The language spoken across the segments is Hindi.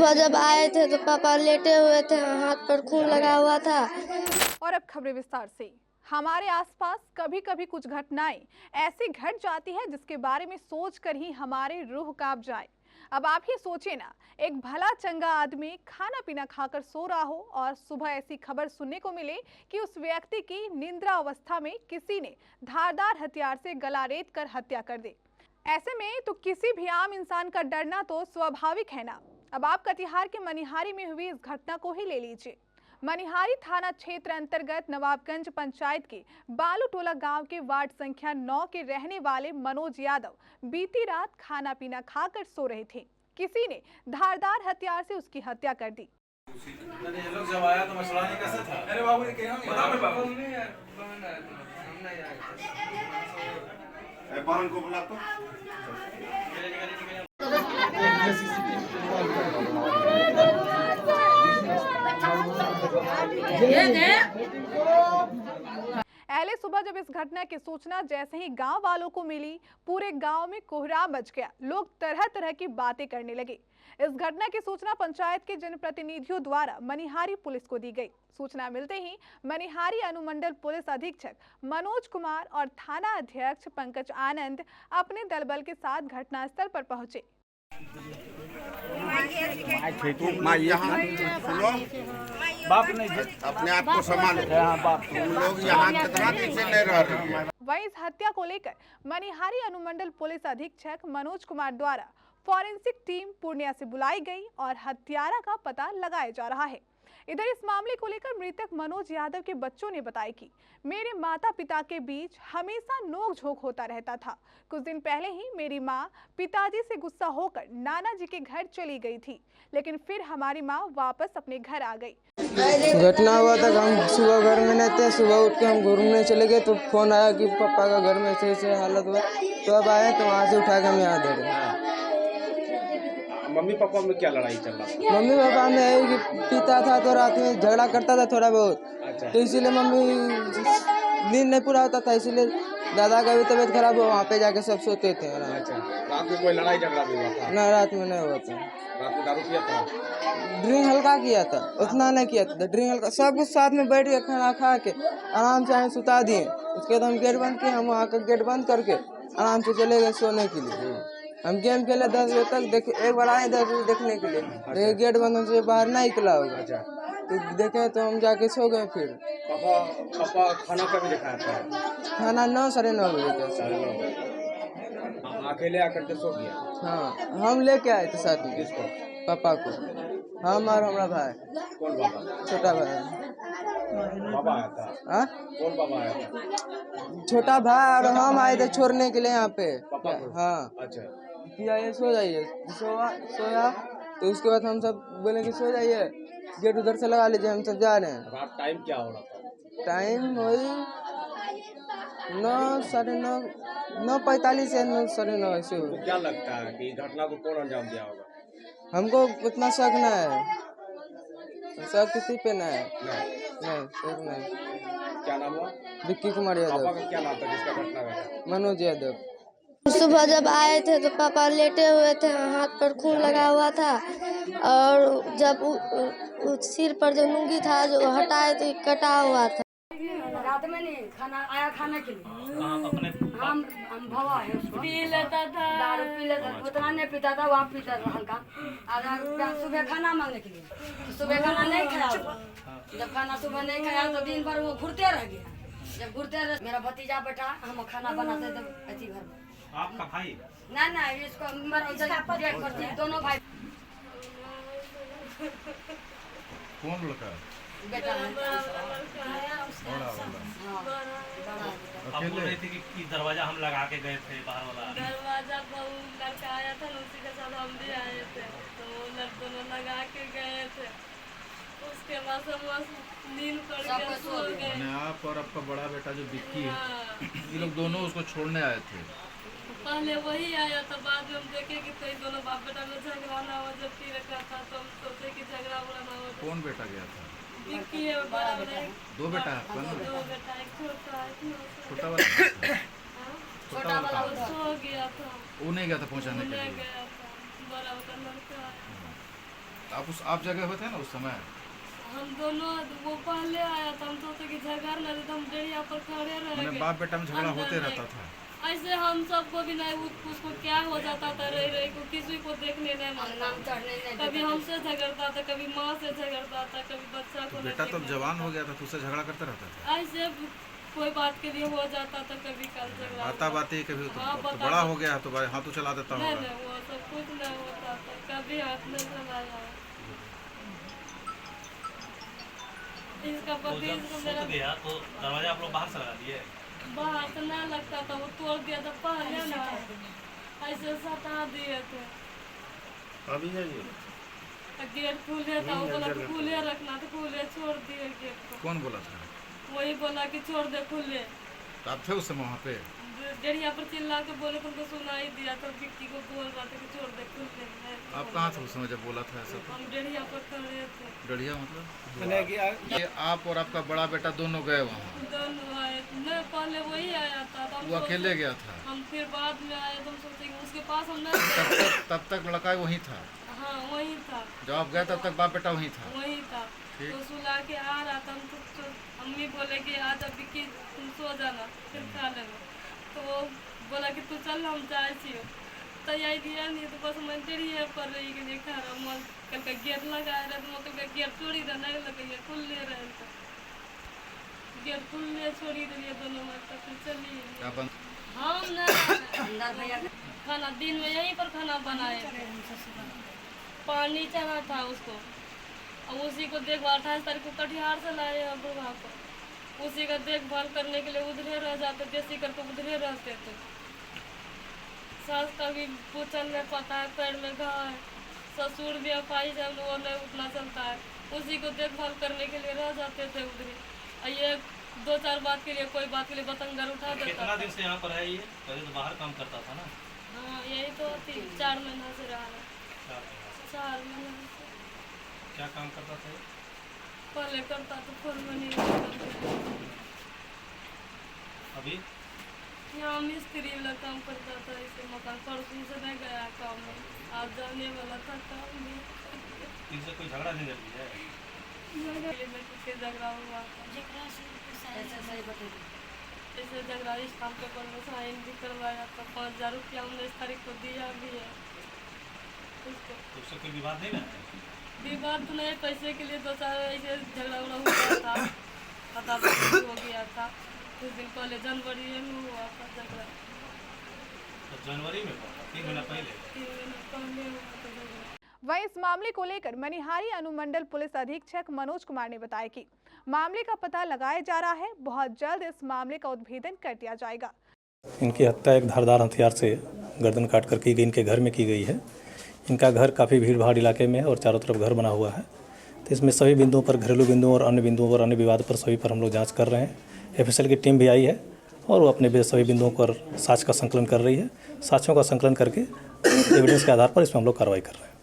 सुबह जब आए थे तो पापा लेटे हुए थे, हाथ पर खून लगा हुआ था। और अब खबरें विस्तार से। हमारे आसपास कभी कभी कुछ घटनाएं ऐसी घट जाती है जिसके बारे में सोचकर ही हमारे रूह कांप जाए। अब आप ही सोचिए ना, एक भला चंगा आदमी खाना पीना खाकर सो रहा हो और सुबह ऐसी खबर सुनने को मिले कि उस व्यक्ति की निद्रा अवस्था में किसी ने धारदार हथियार से गला रेत कर हत्या कर दे। ऐसे में तो किसी भी आम इंसान का डरना तो स्वाभाविक है ना। अब आप कटिहार के मनिहारी में हुई इस घटना को ही ले लीजिए। मनिहारी थाना क्षेत्र अंतर्गत नवाबगंज पंचायत के बालूटोला गांव के वार्ड संख्या 9 के रहने वाले मनोज यादव बीती रात खाना पीना खाकर सो रहे थे। किसी ने धारदार हथियार से उसकी हत्या कर दी। ये लोग जब आया तो मसला नहीं कैसा था? अरे बाबू ये क्या बता मैं बाबू नहीं यार बहन आया था, हम नहीं आए। बारन को बुला तो पहले सुबह जब इस घटना की सूचना जैसे ही गांव वालों को मिली, पूरे गांव में कोहराम मच गया। लोग तरह तरह की बातें करने लगे। इस घटना की सूचना पंचायत के जनप्रतिनिधियों द्वारा मनिहारी पुलिस को दी गई। सूचना मिलते ही मनिहारी अनुमंडल पुलिस अधीक्षक मनोज कुमार और थाना अध्यक्ष पंकज आनंद अपने दलबल के साथ घटनास्थल पर पहुंचे। बाप नहीं अपने आप को संभालो, तुम लोग यहाँ कितना दिन से नहीं रह रहे हैं। वहीं इस हत्या को लेकर मनिहारी अनुमंडल पुलिस अधीक्षक मनोज कुमार द्वारा फॉरेंसिक टीम पूर्णिया से बुलाई गई और हत्यारा का पता लगाया जा रहा है। इधर इस मामले को लेकर मृतक मनोज यादव के बच्चों ने बताया कि मेरे माता पिता के बीच हमेशा नोक-झोंक होता रहता था। कुछ दिन पहले ही मेरी माँ पिताजी से गुस्सा होकर नाना जी के घर चली गई थी, लेकिन फिर हमारी माँ वापस अपने घर आ गई। घटना हुआ था, हम सुबह घर में नहीं थे। सुबह उठ के हम घूमने चले गए तो फोन आया कि पापा का घर में ऐसे हालत हुआ। तो अब आए तो वहाँ से उठा के हम यहाँ दे रहे। मम्मी पापा में क्या लड़ाई चल रहा था? मम्मी पापा में यही कि पीता था तो रात में झगड़ा करता था थोड़ा बहुत। अच्छा। तो इसीलिए मम्मी नींद नहीं पूरा होता था, इसीलिए दादा का भी तबीयत खराब हुआ, वहाँ पे जाके सब सोते थे। अच्छा, रात में कोई लड़ाई झगड़ा भी हुआ था? ना, रात में नहीं हुआ था। रात में दारू पिया था? ड्रिंक हल्का किया था, उतना नहीं किया था। ड्रिंक हल्का, सब कुछ साथ में बैठ के खाना खा के आराम से हमें सुता दिए। उसके बाद हम गेट बंद किए, हम वहाँ का गेट बंद करके आराम से चले गए सोने के लिए। हम गेम खेले 10 बजे तक, देखे एक बार आए 10 बजे देखने के लिए, लेकिन गेट बंद हमसे बाहर नहीं निकला होगा। तो देखे तो हम जाके सो गए। फिर पापा खाना कभी दिखाया था? खाना 9 साढ़े 9 बजे का। अकेले आकर के सो गया? हाँ, हम लेके आए थे साथ में। किसको? पापा को। हम और हमारा भाई। कौन बाबा? छोटा भाई। बाबा आया था? हाँ? कौन बाबा आया था? छोटा भाई और हम आए थे छोड़ने के लिए यहाँ पे। पापा को? हाँ। अच्छा। कि आइए सो जाइए। सोया तो उसके बाद हम सब बोले कि सो जाइए, गेट उधर से लगा लीजिए, हम सब जा रहे हैं। रात टाइम क्या हो रहा था? टाइम वही 9 साढ़े 9, 9:45 से 9 साढ़े 9 ऐसे हो। तो क्या लगता है कि घटना को कौन अंजाम दिया होगा? हमको उतना शक न है, शक किसी पे न है। नहीं, शक नहीं। क्या नाम हुआ? विक्की कुमार यादव। पापा का क्या नाम था जिसका घटना घटा? मनोज यादव। सुबह जब आए थे तो पापा लेटे हुए थे, हाथ पर खून लगा हुआ था। और जब सिर पर जो लुंगी था जो हटाए तो कटा हुआ था। रात में नहीं खाना आया, खाने के लिए हम भवा है, उसको पी लेता था, दारू पी लेता था, उतना नहीं पीता था, वहाँ पीता था हल्का। सुबह खाना मांगने के लिए, सुबह खाना नहीं खाया। जब खाना सुबह नहीं खाया तो दिन भर वो घूरते रह गया। जब घूरते रह, मेरा भतीजा बैठा, हम खाना बनाते थे अति घर में। आपका भाई? ना इसको दोनों भाई। कौन लड़का? बेटा अब बोल रही थी कि दरवाजा हम लगा के गए थे, बाहर वाला दरवाजा पर लड़का आया था ना, उसी के साथ हम भी आए थे, तो दोनों लगा के गए थे। उसके बाद हम नींद पड़ के सो गए। आप और आपका बड़ा बेटा जो विक्की है, ये लोग दोनों उसको छोड़ने आए थे। पहले वही आया था, बाद में हम देखे कि तो दोनों बाप बेटा में झगड़ा ना हो, जब पी रखा था तो हम सोचे कि झगड़ा उड़ा ना हो। कौन बेटा गया था? विक्की है बड़ा वाला। 2 बेटा है? 2 बेटा, एक छोटा है। छोटा वाला? छोटा वाला सो गया था, वो नहीं गया था पहुंचाने के नहीं लिए? गया था, बड़ा वाला लड़का है। आप जगह हुए थे ना उस समय? हम दोनों, वो पहले आया था, हम सोचे कि झगड़ ना तो हम डेढ़िया पर खड़े रह गए। बाप बेटा में झगड़ा होते रहता था। ऐसे हम सबको भी नहीं, उसको क्या हो जाता था, रही को किसी को देखने नहीं मानता, कभी हमसे झगड़ता था, कभी माँ से झगड़ता था, कभी बच्चा को। बेटा तो जवान हो गया था, तुझसे झगड़ा करता रहता था? ऐसे कोई बात के लिए हो जाता था, कभी कल झगड़ा बाता बाती कभी तो बड़ा हो गया तो हाथ चला देता नहीं, होगा। नहीं वो सब कुछ नहीं होता था, कभी हाथ नहीं चलाया। इसका पति मेरा गया तो दरवाजा आप लोग बाहर से लगा दिए? बाहर तो नहीं लगता था, वो तोड़ दिया था पहले ना, ऐसे सटा दिए थे। अभी जाइए गेट खुले था, वो बोला खुले रखना, तो खुले छोड़ दिए गेट को। कौन बोला था? वही बोला कि छोड़ दे खुले। तो आप थे उस समय वहाँ पे? डेढ़िया पर चिल्ला के बोले, तुमको सुनाई दिया था, विक्की को बोल रहा था कि छोड़ दे खुले। आप कहाँ थे उस समय जब बोला था ऐसा? हम डेढ़िया पर खड़े थे। डेढ़िया मतलब ये आप और आपका बड़ा बेटा दोनों गए वहाँ? दोनों आए, नहीं पहले वही आया था, वो अकेले गया था? हम फिर बाद में आए, तो हम सोचे कि उसके पास हम नहीं। तब तक लड़का वहीं था? हाँ वही था। जब आप गए तब तक बाप बेटा वहीं था? वही था। तो सुला के आ रहा था, हम तो अम्मी बोले कि आज अब विक्की तुम सो जाना, फिर खा लेना। तो वो बोला कि तू चल हम जाए छियो, तैयारी दिया नहीं, तो बस मैं डेढ़िया पर रही के लिए खा रहा। कल का गेट लगाए रहे, तो मतलब का गेट छोड़ी रहा, नहीं लगे खुल ले रहे थे, गेट खुल ले छोड़ी रही दोनों में, तो फिर चलिए। हम ना खाना दिन में यहीं पर खाना बनाए, पानी चढ़ा था उसको, और उसी को देखभाल 28 तारीख को कटिहार से लाए हैं बुढ़ा को, उसी का देखभाल करने के लिए उधरे रह जाते, देसी करके उधरे रहते थे। सास का भी पूछल नहीं पता है, पैर में घाव है, ससुर भी अपाई है, वो नहीं उठना चलता है, उसी को देखभाल करने के लिए रह जाते थे उधरे। ये 2-4 बात के लिए, कोई बात के लिए बतंगर उठा देता। कितना दिन से यहाँ पर है ये? पहले तो बाहर काम करता था ना? हाँ यही तो 3-4 महीना से रहा है। 4 महीना से। क्या काम करता था? पहले करता तो फॉर्मनी। अभी यहाँ मिस्त्री वाला काम करता था, इसे मकान परसों से नहीं गया काम में, आज जाने वाला था काम में। इनसे कोई झगड़ा नहीं लगी है? झगड़ा हुआ ऐसे झगड़ा इस काम पे पर साइन भी करवाया था, 5000 रुपया 19 तारीख को दिया भी है उसको। उससे कोई विवाद नहीं ना? विवाद तो नहीं, पैसे के लिए 2-4 ऐसे झगड़ा उड़ा हुआ था, पता हो गया था कुछ दिन पहले, जनवरी में हुआ था झगड़ा। तो जनवरी में 3 महीना पहले? 3 महीना पहले हुआ था झगड़ा। वहीं इस मामले को लेकर मनिहारी अनुमंडल पुलिस अधीक्षक मनोज कुमार ने बताया कि मामले का पता लगाया जा रहा है, बहुत जल्द इस मामले का उद्भेदन कर दिया जाएगा। इनकी हत्या एक धारदार हथियार से गर्दन काट कर की गई, इनके घर में की गई है। इनका घर काफ़ी भीड़ भाड़ इलाके में है और चारों तरफ घर बना हुआ है, तो इसमें सभी बिंदुओं पर, घरेलू बिंदुओं और अन्य बिंदुओं पर, अन्य विवाद पर, सभी पर हम लोग जाँच कर रहे हैं। एफएसएल की टीम भी आई है और वो अपने सभी बिंदुओं पर साक्ष्य का संकलन कर रही है। साक्ष्यों का संकलन करके एविडेंस के आधार पर इसमें हम लोग कार्रवाई कर रहे हैं।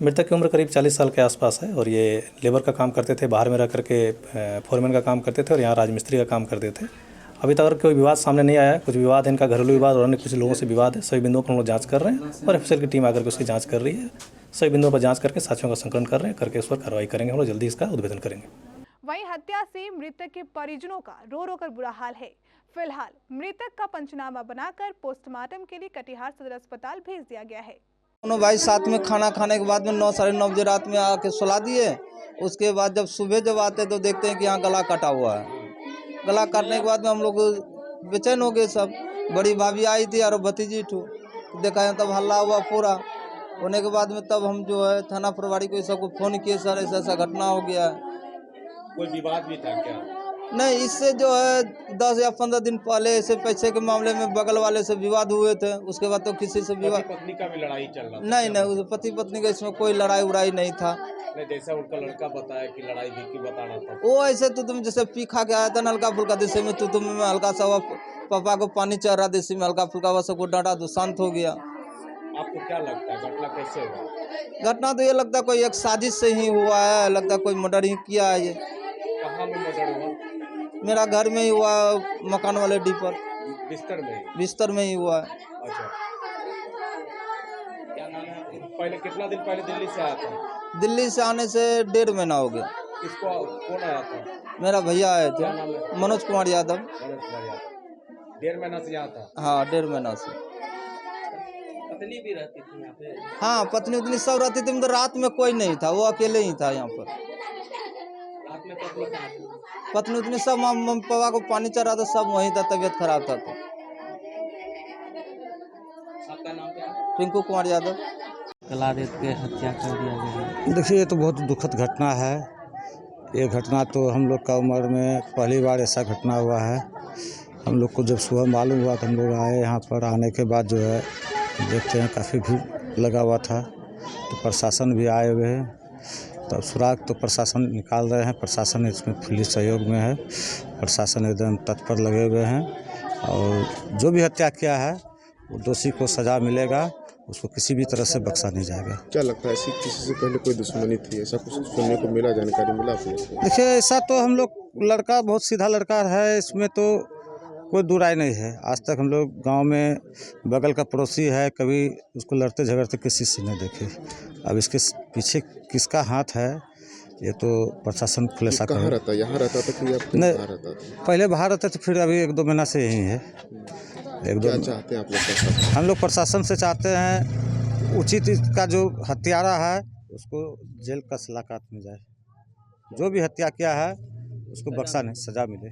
मृतक की उम्र करीब 40 साल के आसपास है और ये लेबर का काम करते थे, बाहर में रह करके फोरमैन का काम करते थे और यहाँ राजमिस्त्री का काम करते थे। अभी तक कोई विवाद सामने नहीं आया है। कुछ विवाद है इनका, घरेलू विवाद और अन्य कुछ लोगों से विवाद है। सभी बिंदुओं पर हम लोग जाँच कर रहे हैं और एफएसएल की टीम आकर के उसकी जाँच कर रही है। सभी बिंदुओं पर जाँच करके साक्ष्यों का संकलन कर रहे हैं, करके उस पर कार्रवाई करेंगे। हम लोग जल्दी इसका उद्भेदन करेंगे। वहीं हत्या से मृतक के परिजनों का रो रो कर बुरा हाल है। फिलहाल मृतक का पंचनामा बनाकर पोस्टमार्टम के लिए कटिहार सदर अस्पताल भेज दिया गया है। दोनों भाई साथ में खाना खाने के बाद में 9-9:30 बजे रात में आके सुला दिए। उसके बाद जब सुबह जब आते तो देखते हैं कि यहाँ गला कटा हुआ है। गला काटने के बाद में हम लोग बेचैन हो गए सब। बड़ी भाभी आई थी और भतीजी देखा है, तब हल्ला हुआ पूरा। होने के बाद में तब हम जो है थाना प्रभारी को सबको फ़ोन किए, सर ऐसा ऐसा घटना हो गया है। कोई विवाद भी था क्या? नहीं, इससे जो है 10 या 15 दिन पहले ऐसे पैसे के मामले में बगल वाले से विवाद हुए थे। उसके बाद तो किसी से विवाद, पत्नी का भी लड़ाई चल रहा था? नहीं, पति पत्नी का इसमें कोई लड़ाई उड़ाई नहीं था। जैसा उनका लड़का बताया कि लड़ाई विक्की बता रहा था, वो ऐसे तो तुम जैसे पी खा के आया था ना, हल्का फुल्का देसी में तुम में हल्का सा हुआ, पापा को पानी चढ़ रहा देसी में, हल्का फुल्का हुआ, सबको डांटा तो शांत हो गया। आपको क्या लगता है घटना कैसे हुआ? घटना तो ये लगता है कोई एक साजिश से ही हुआ है, लगता है कोई मर्डर ही किया है। ये कहाँ में मर्डर हुआ? मेरा घर में ही हुआ, मकान वाले डी पर, बिस्तर में? बिस्तर में ही हुआ है। अच्छा, क्या नाम है? पहले कितना दिन पहले दिल्ली से आया था? दिल्ली से आने से 1.5 महीना हो गया। किसको कौन आया था? मेरा भैया आए थे, क्या नाम है? मनोज कुमार यादव। मनोज कुमार यादव 1.5 महीना से यहाँ था? हाँ 1.5 महीना से। पत्नी भी रहती थी यहाँ पे? हाँ पत्नी उतनी सब रहती थी, मतलब रात में कोई नहीं था, वो अकेले ही था यहाँ पर। रात में पत्नी कहाँ थी? पत्नी उतनी सब मम्मी पापा को पानी चढ़ा था, सब वहीं था, तबीयत खराब था तो। आपका नाम क्या है? पिंकू कुमार यादव। कला रेत के हत्या कर दिया गया। देखिए ये तो बहुत दुखद घटना है। ये घटना तो हम लोग का उम्र में पहली बार ऐसा घटना हुआ है। हम लोग को जब सुबह मालूम हुआ तो हम लोग आए यहाँ पर। आने के बाद जो है देखते हैं काफ़ी भीड़ लगा हुआ था, तो प्रशासन भी आए हुए हैं। तो सुराग तो प्रशासन निकाल रहे हैं, प्रशासन इसमें पुलिस सहयोग में है, प्रशासन एकदम तत्पर लगे हुए हैं। और जो भी हत्या किया है वो दोषी को सज़ा मिलेगा, उसको किसी भी तरह से बख्शा नहीं जाएगा। क्या लगता है ऐसी किसी से पहले कोई दुश्मनी थी, ऐसा कुछ सुनने को मिला, जानकारी मिला आपको? देखिए ऐसा तो हम लोग, लड़का बहुत सीधा लड़का है, इसमें तो कोई दुराई नहीं है। आज तक हम लोग गांव में बगल का पड़ोसी है, कभी उसको लड़ते झगड़ते किसी से नहीं देखे। अब इसके पीछे किसका हाथ है ये तो प्रशासन खुलासा करे। कहाँ रहता है? यहाँ रहता था कि नहीं, बाहर रहता था? पहले बाहर रहते थे, फिर अभी 1-2 महीना से यहीं है। क्या चाहते हैं आप लोग प्रशासन? हम लोग प्रशासन से चाहते हैं उचित इसका जो हत्यारा है उसको जेल का सलाखत में जाए, जो भी हत्या किया है उसको बख्शा नहीं, सज़ा मिले।